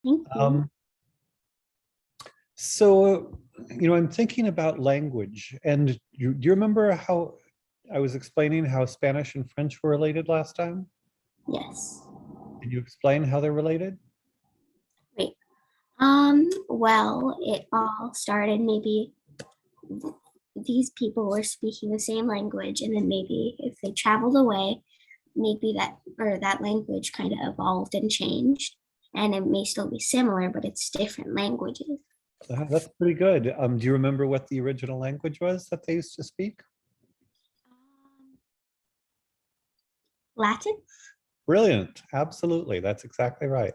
Thank you. Um, so, I'm thinking about language, and do you remember how I was explaining how Spanish and French were related last time? Yes. Can you explain how they're related? Wait. Well, it all started maybe these people were speaking the same language, and then maybe if they traveled away, maybe that language kind of evolved and changed. And it may still be similar, but it's different languages. That's pretty good. Do you remember what the original language was that they used to speak? Latin? Brilliant. Absolutely. That's exactly right.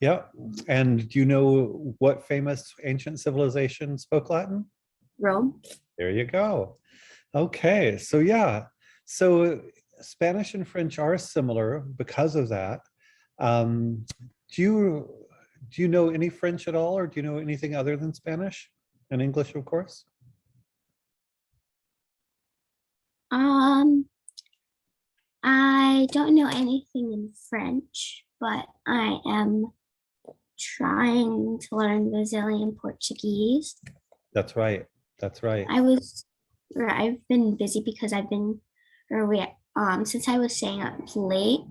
Yeah. And do you know what famous ancient civilization spoke Latin? Rome? There you go. Okay. So yeah. So Spanish and French are similar because of that. Um, do you do you know any French at all, or do you know anything other than Spanish and English, of course? Um, I don't know anything in French, but I am trying to learn Brazilian Portuguese. That's right. That's right. I've been busy because since I was staying up late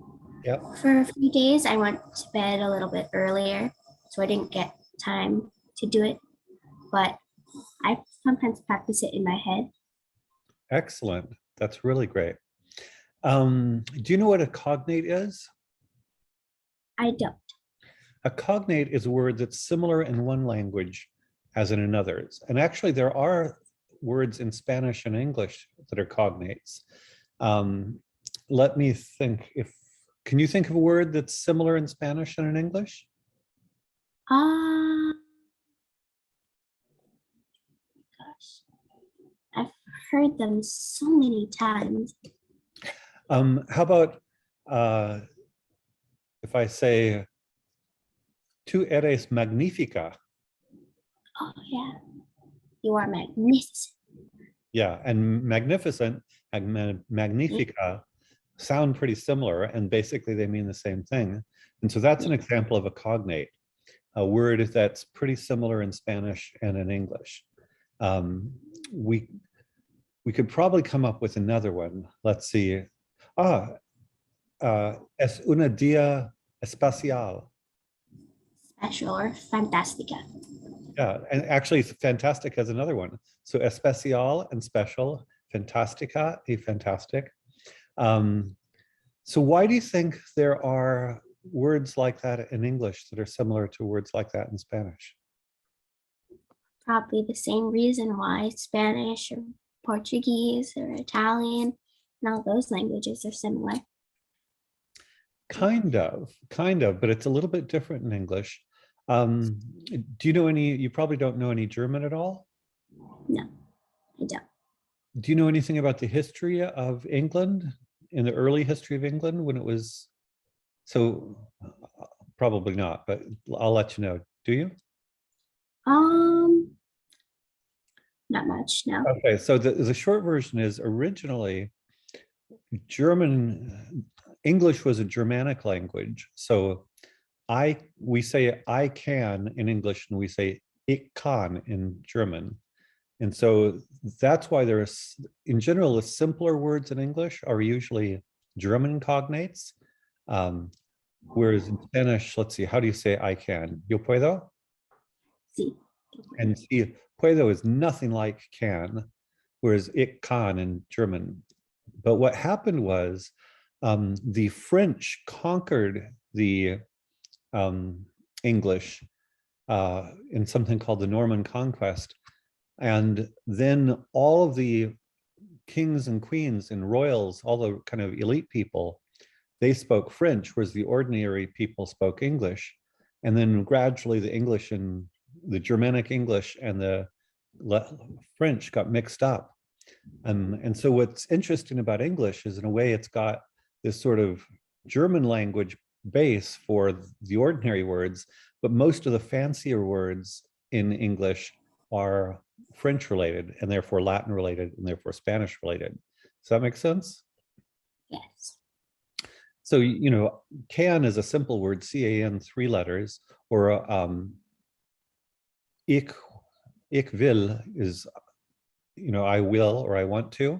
Yep. for a few days, I went to bed a little bit earlier, so I didn't get time to do it. But I sometimes practice it in my head. Excellent. That's really great. Do you know what a cognate is? I don't. A cognate is a word that's similar in one language as in another's. And actually, there are words in Spanish and English that are cognates. Let me think can you think of a word that's similar in Spanish and in English? Gosh, I've heard them so many times. How about if I say, "Tu eres magnífica"? Oh yeah, you are magnificent. Yeah, and magnificent and magnifica sound pretty similar, and basically they mean the same thing. And so that's an example of a cognate, a word that's pretty similar in Spanish and in English. We could probably come up with another one. Let's see. Es una día especial. Special or fantastica. Yeah, and actually fantastic has another one. So especial and special, fantastica, a fantastic. So why do you think there are words like that in English that are similar to words like that in Spanish? Probably the same reason why Spanish or Portuguese or Italian and all those languages are similar. Kind of, but it's a little bit different in English. Do you know you probably don't know any German at all? No, I don't. Do you know anything about the history of England, in the early history of England when it was, so probably not, but I'll let you know. Do you? Not much, no. Okay, so the short version is originally English was a Germanic language. So we say I can in English, and we say ich kann in German. And so that's why there's, in general, the simpler words in English are usually German cognates. Whereas in Spanish, let's see, how do you say I can? Yo puedo? Sí. And see, puedo is nothing like can, whereas ich kann in German. But what happened was the French conquered the English in something called the Norman Conquest. And then all of the kings and queens and royals, all the kind of elite people, they spoke French, whereas the ordinary people spoke English. And then gradually the English and the Germanic English and the French got mixed up. And so what's interesting about English is, in a way, it's got this sort of German language base for the ordinary words, but most of the fancier words in English are French related, and therefore Latin related, and therefore Spanish related. Does that make sense? Yes. So, can is a simple word, C-A-N, 3 letters, or ik wil is, I will or I want to,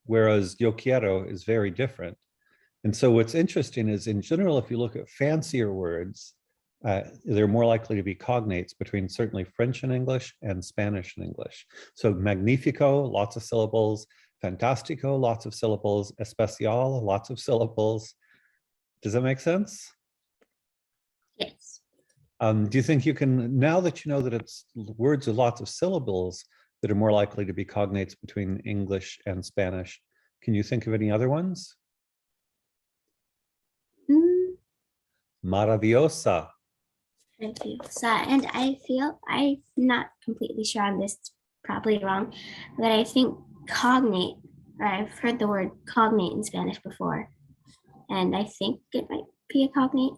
whereas yo quiero is very different. And so what's interesting is, in general, if you look at fancier words, they're more likely to be cognates between certainly French and English and Spanish and English. So magnifico, lots of syllables, fantastico, lots of syllables, especial, lots of syllables. Does that make sense? Yes. Do you think you can, now that you know that it's words with lots of syllables that are more likely to be cognates between English and Spanish, can you think of any other ones? Maravillosa. Thank you. So, and I feel I'm not completely sure on this, probably wrong, but I think cognate, or I've heard the word cognate in Spanish before, and I think it might be a cognate.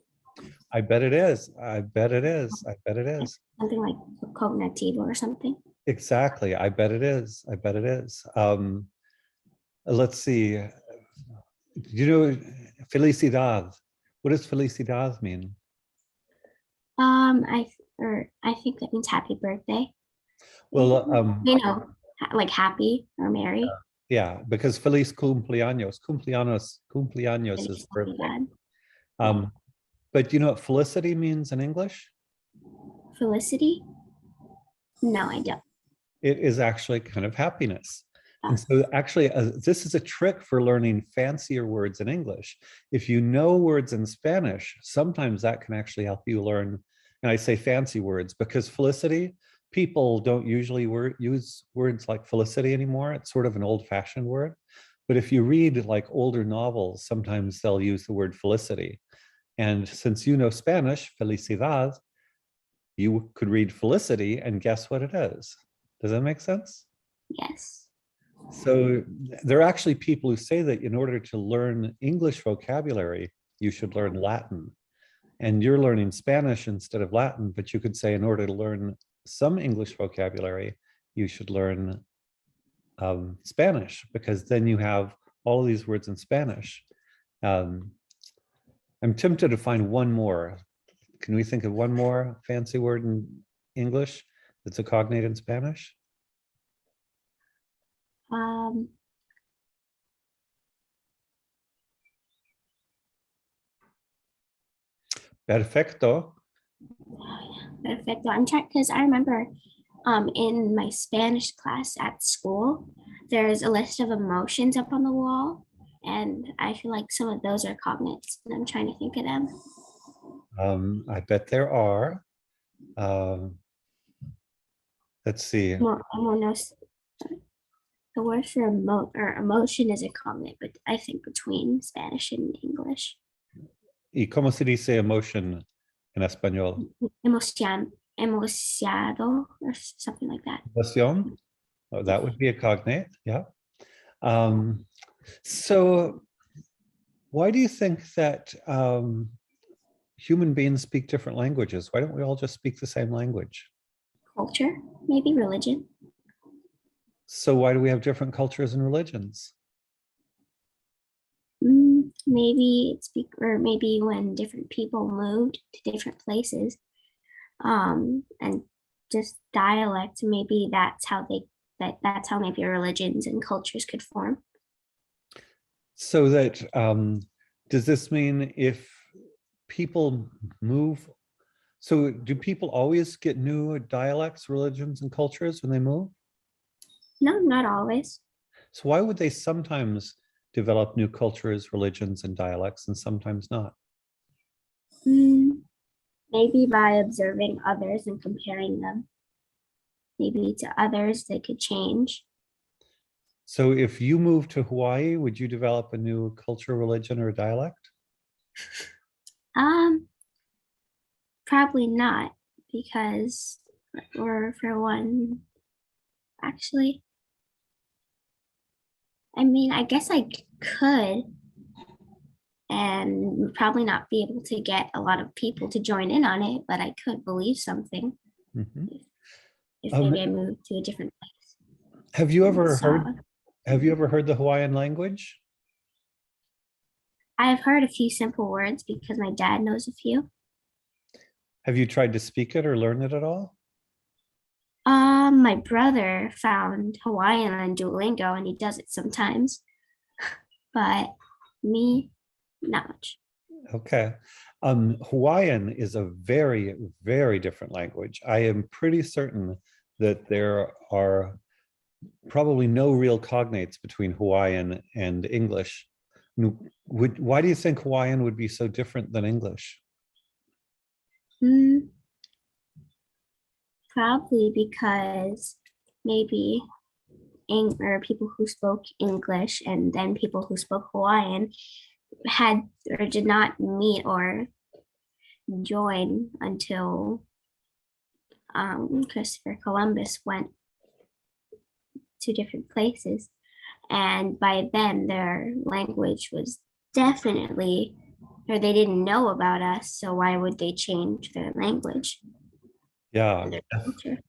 I bet it is. I bet it is. I bet it is. Something like cognitivo or something. Exactly. I bet it is. I bet it is. Let's see. Felicidad? What does felicidad mean? I think that means happy birthday. Well, like happy or merry. yeah, because feliz cumpleaños. Cumpleaños is birthday. But do you know what felicity means in English? Felicity? No, I don't. It is actually kind of happiness. And so actually, this is a trick for learning fancier words in English. If you know words in Spanish, sometimes that can actually help you learn, and I say fancy words, because felicity, people don't usually use words like felicity anymore. It's sort of an old-fashioned word. But if you read like older novels, sometimes they'll use the word felicity. And since you know Spanish, felicidad, you could read felicity and guess what it is. Does that make sense? Yes. So there are actually people who say that in order to learn English vocabulary, you should learn Latin. And you're learning Spanish instead of Latin, but you could say in order to learn some English vocabulary, you should learn Spanish, because then you have all of these words in Spanish. I'm tempted to find one more. Can we think of one more fancy word in English that's a cognate in Spanish? Perfecto. Perfecto. I'm trying, because I remember in my Spanish class at school, there's a list of emotions up on the wall, and I feel like some of those are cognates, and I'm trying to think of them. I bet there are. Let's see. The word for emotion is a cognate, but I think between Spanish and English. ¿Y cómo se dice emotion en español? Emociado, or something like that. Emoción? Oh, that would be a cognate, yeah. So why do you think that human beings speak different languages? Why don't we all just speak the same language? Culture, maybe religion. So why do we have different cultures and religions? Maybe when different people moved to different places, and just dialect, maybe that's how maybe religions and cultures could form. So that does this mean if people move, so do people always get new dialects, religions, and cultures when they move? No, not always. So why would they sometimes develop new cultures, religions, and dialects, and sometimes not? Maybe by observing others and comparing them. Maybe to others, they could change. So if you moved to Hawaii, would you develop a new culture, religion, or dialect? Probably not, because, or for one, actually, I mean, I guess I could, and probably not be able to get a lot of people to join in on it, but I could believe something if maybe I moved to a different place. Have you ever heard the Hawaiian language? I've heard a few simple words because my dad knows a few. Have you tried to speak it or learn it at all? My brother found Hawaiian on Duolingo and he does it sometimes, but me, not much. Okay. Hawaiian is a very, very different language. I am pretty certain that there are probably no real cognates between Hawaiian and English. Why do you think Hawaiian would be so different than English? Hmm, probably because maybe or people who spoke English and then people who spoke Hawaiian had or did not meet or join until Christopher Columbus went to different places. And by then, their language was definitely, or they didn't know about us. So why would they change their language Yeah, and their culture?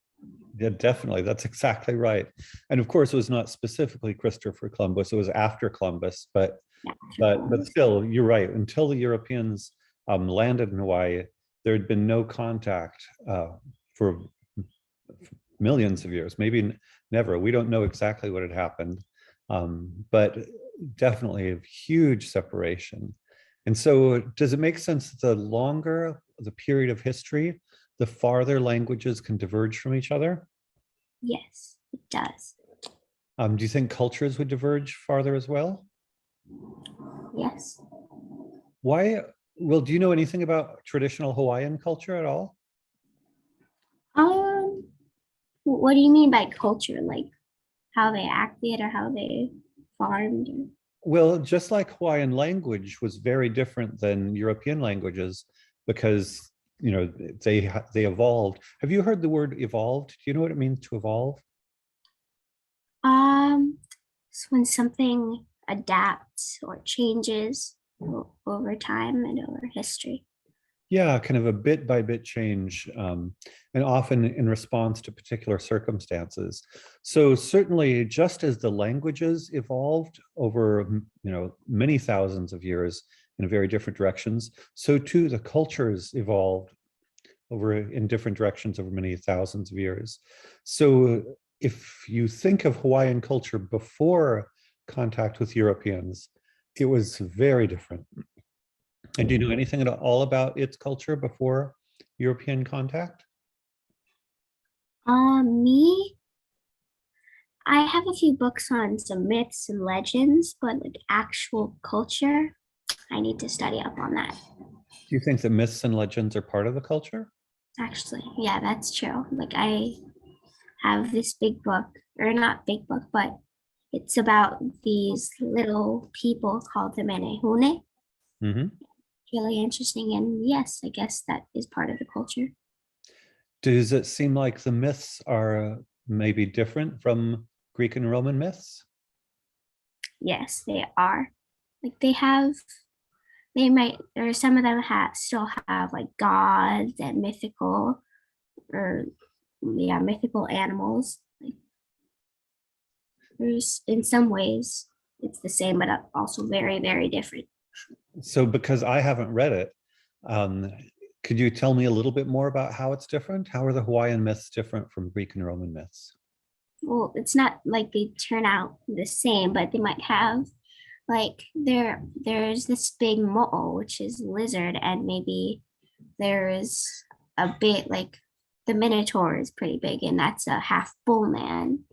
yeah, definitely. That's exactly right. And of course, it was not specifically Christopher Columbus. It was after Columbus, but After but Columbus. still, you're right. Until the Europeans landed in Hawaii, there had been no contact for millions of years, maybe never. We don't know exactly what had happened, but definitely a huge separation. And so, does it make sense that the longer the period of history, the farther languages can diverge from each other? Yes, it does. Do you think cultures would diverge farther as well? Yes. Why? Well, do you know anything about traditional Hawaiian culture at all? Um, what do you mean by culture? Like how they acted or how they farmed? Well, just like Hawaiian language was very different than European languages because they evolved. Have you heard the word evolved? Do you know what it means to evolve? It's when something adapts or changes over time and over history. Yeah, kind of a bit by bit change, and often in response to particular circumstances. So certainly, just as the languages evolved over many thousands of years in very different directions, so too the cultures evolved over in different directions over many thousands of years. So if you think of Hawaiian culture before contact with Europeans, it was very different. And do you know anything at all about its culture before European contact? Me, I have a few books on some myths and legends, but like actual culture, I need to study up on that. Do you think that myths and legends are part of the culture? Actually, yeah, that's true. Like I have this big book, or not big book, but it's about these little people called the Menehune. Hmm. Really interesting, and yes, I guess that is part of the culture. Does it seem like the myths are maybe different from Greek and Roman myths? Yes, they are. Like they might, or some of them have still have like gods and mythical, or yeah, mythical animals. Like there's in some ways it's the same, but also very, very different. So, because I haven't read it, um, could you tell me a little bit more about how it's different? How are the Hawaiian myths different from Greek and Roman myths? Well, it's not like they turn out the same, but they might have like there's this big mo'o, which is lizard, and maybe there's a bit like the minotaur is pretty big, and that's a half bull man.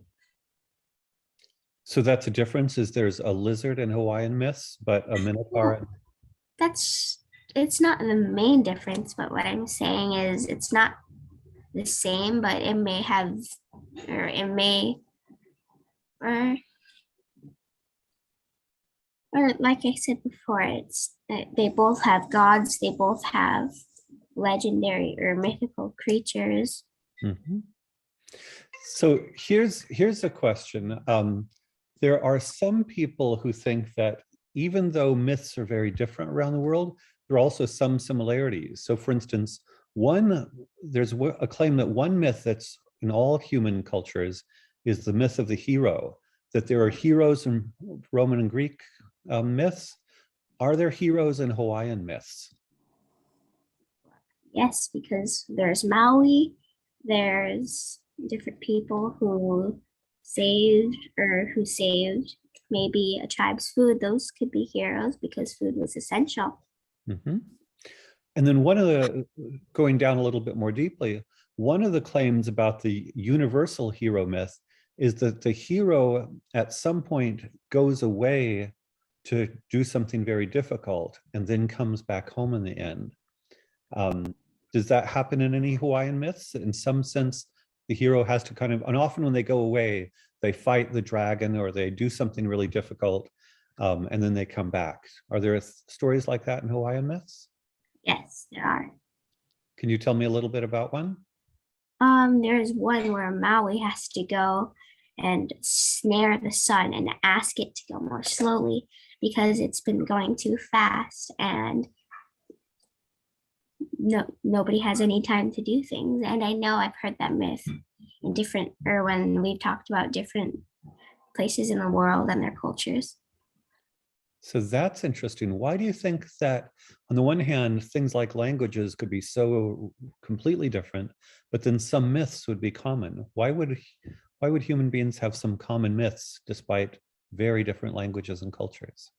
So that's a difference, is there's a lizard in Hawaiian myths, but a minotaur. Well, that's it's not the main difference, but what I'm saying is it's not the same, but it may have, or it may, or or like I said before, it's they both have gods, they both have legendary or mythical creatures. Mhm. So here's a question. There are some people who think that even though myths are very different around the world, there are also some similarities. So, for instance, there's a claim that one myth that's in all human cultures is the myth of the hero. That there are heroes in Roman and Greek myths. Are there heroes in Hawaiian myths? Yes, because there's Maui, there's different people who saved maybe a tribe's food. Those could be heroes because food was essential. Mhm. And then one of the, going down a little bit more deeply, one of the claims about the universal hero myth is that the hero at some point goes away to do something very difficult and then comes back home in the end. Does that happen in any Hawaiian myths? In some sense, the hero has to kind of, and often when they go away, they fight the dragon or they do something really difficult, and then they come back. Are there stories like that in Hawaiian myths? Yes, there are. Can you tell me a little bit about one? There's one where Maui has to go and snare the sun and ask it to go more slowly because it's been going too fast and nobody has any time to do things. And I know I've heard that myth in different or when we've talked about different places in the world and their cultures. So that's interesting. Why do you think that, on the one hand, things like languages could be so completely different, but then some myths would be common? Why would human beings have some common myths despite very different languages and cultures?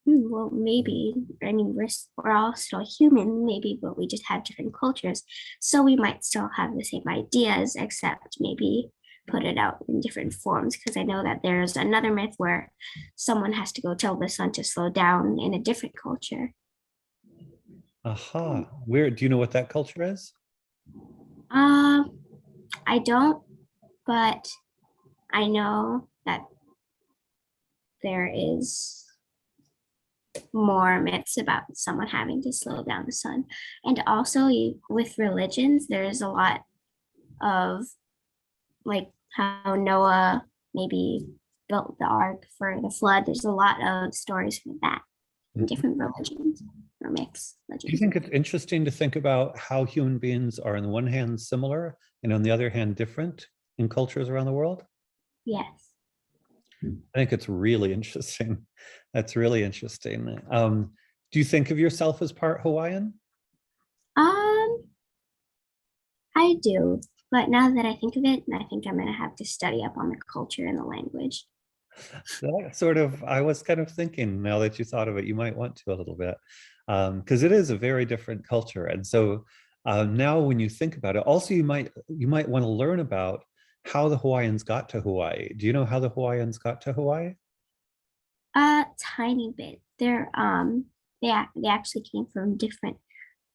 Well, maybe, I mean, we're all still human, maybe, but we just have different cultures. So we might still have the same ideas, except maybe put it out in different forms. Because I know that there's another myth where someone has to go tell the sun to slow down in a different culture. Aha. Where do you know what that culture is? Um, I don't, but I know that there is more myths about someone having to slow down the sun. And also with religions, there's a lot of like how Noah maybe built the ark for the flood. There's a lot of stories from that in Mhm. different religions or mixed Do you legends. think it's interesting to think about how human beings are, on the one hand, similar and on the other hand, different in cultures around the world? Yes. I think it's really interesting. That's really interesting. Do you think of yourself as part Hawaiian? Um, I do. But now that I think of it, I think I'm gonna have to study up on the culture and the language. That sort of, I was kind of thinking now that you thought of it, you might want to a little bit, because it is a very different culture. And so now when you think about it, also you might want to learn about how the Hawaiians got to Hawaii. Do you know how the Hawaiians got to Hawaii? A tiny bit. They actually came from different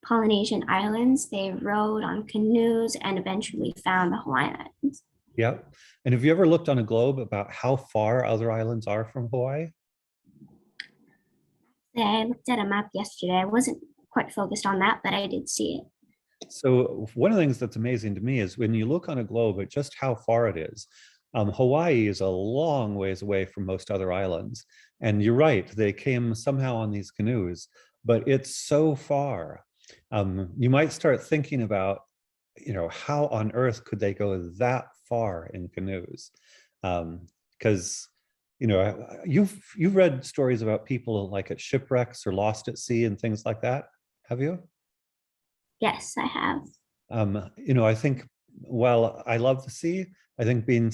Polynesian islands. They rode on canoes and eventually found the Hawaiian Islands. Yeah. And have you ever looked on a globe about how far other islands are from Hawaii? Yeah, I looked at a map yesterday. I wasn't quite focused on that, but I did see it. So one of the things that's amazing to me is when you look on a globe at just how far it is. Hawaii is a long ways away from most other islands. And you're right, they came somehow on these canoes, but it's so far. You might start thinking about, how on earth could they go that far in canoes? Because you've read stories about people like at shipwrecks or lost at sea and things like that, have you? Yes, I have. I think while I love the sea, I think being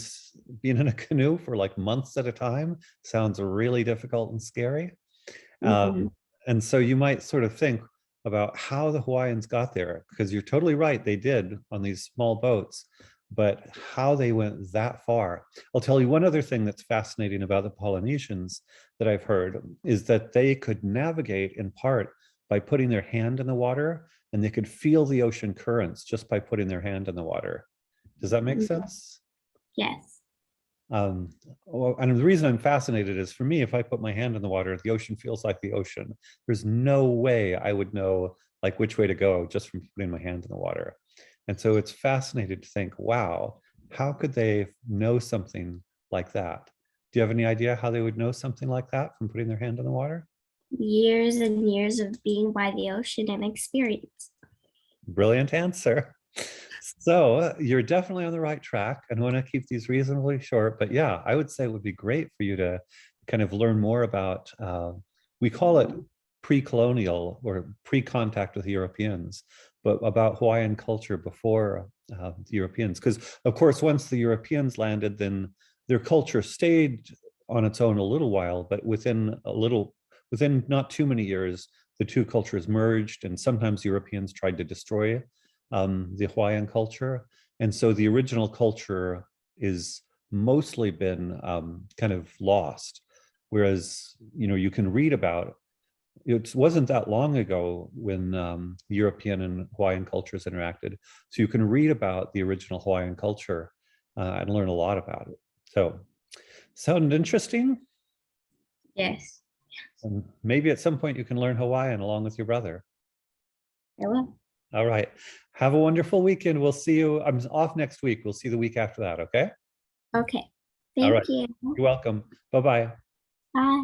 in a canoe for like months at a time sounds really difficult and scary. Mhm. And so you might sort of think about how the Hawaiians got there, because you're totally right, they did on these small boats, but how they went that far. I'll tell you one other thing that's fascinating about the Polynesians that I've heard is that they could navigate in part by putting their hand in the water, and they could feel the ocean currents just by putting their hand in the water. Does that make Mhm. sense? Yes. Um, and the reason I'm fascinated is, for me, if I put my hand in the water, the ocean feels like the ocean. There's no way I would know like which way to go just from putting my hand in the water. And so it's fascinating to think, wow, how could they know something like that? Do you have any idea how they would know something like that from putting their hand in the water? Years and years of being by the ocean and experience. Brilliant answer. So you're definitely on the right track, and want to keep these reasonably short. But yeah, I would say it would be great for you to kind of learn more about, we call it pre-colonial or pre-contact with Europeans, but about Hawaiian culture before the Europeans. Because of course, once the Europeans landed, then their culture stayed on its own a little while, but within not too many years, the two cultures merged, and sometimes Europeans tried to destroy the Hawaiian culture. And so the original culture is mostly been kind of lost. Whereas, you can read about, it wasn't that long ago when European and Hawaiian cultures interacted. So you can read about the original Hawaiian culture and learn a lot about it. So, sound interesting? Yes. And maybe at some point you can learn Hawaiian along with your brother. I will. All right. Have a wonderful weekend. We'll see you. I'm off next week. We'll see you the week after that. Okay. Okay. All Thank right. you. You're welcome. Bye-bye. Bye.